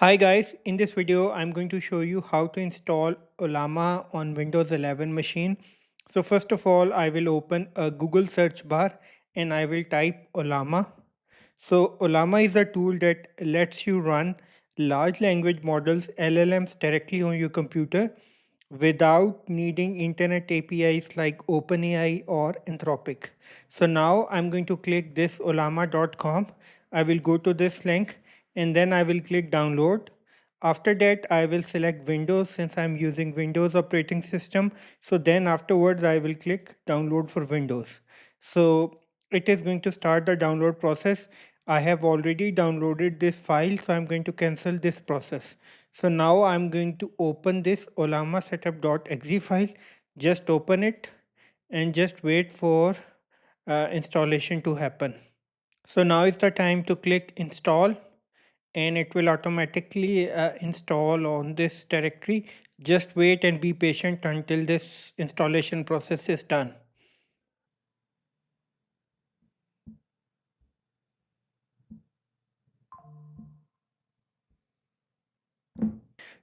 Hi guys, in this video I'm going to show you how to install Ollama on Windows 11 machine. So first of all I will open a Google search bar and I will type Ollama. So Ollama is a tool that lets you run large language models LLMs directly on your computer without needing internet APIs like OpenAI or Anthropic. So now I'm going to click this ollama.com. I will go to this link and then I will click download. After that, I will select Windows since I'm using Windows operating system. So then afterwards, I will click download for Windows. So it is going to start the download process. I have already downloaded this file, so I'm going to cancel this process. So now I'm going to open this Ollama setup.exe file. Just open it and just wait for installation to happen. So now is the time to click install and it will automatically install on this directory. Just wait and be patient until this installation process is done.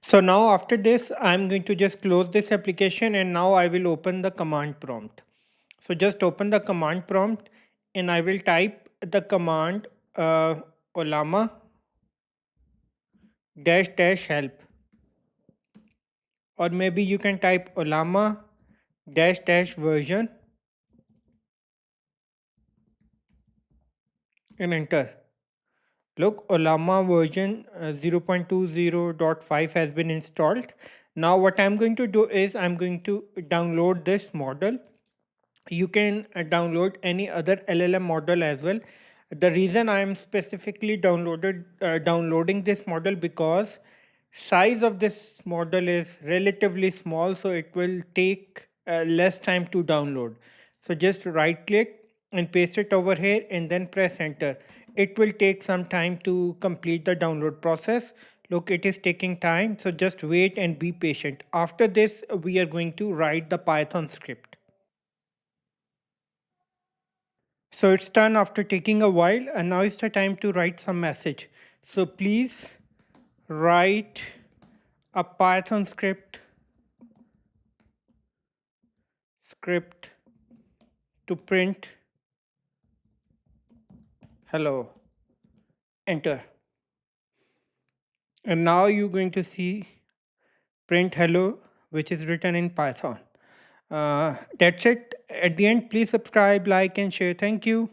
So now after this, I'm going to just close this application and now I will open the command prompt. So just open the command prompt and I will type the command Ollama dash dash help, or maybe you can type Ollama dash dash version and enter. Look, Ollama version 0.20.5 has been installed. Now what I'm going to do is I'm going to download this model. You can download any other LLM model as well. The reason I am specifically downloading this model because size of this model is relatively small, so it will take less time to download. So just right click and paste it over here and then press enter. It will take some time to complete the download process. Look, it is taking time, so just wait and be patient. After this, we are going to write the Python script. So it's done after taking a while, and now it's the time to write some message. So please write a Python script to print hello. Enter. And now you're going to see print hello, which is written in Python. That's it. At the end, please subscribe, like, and share. Thank you.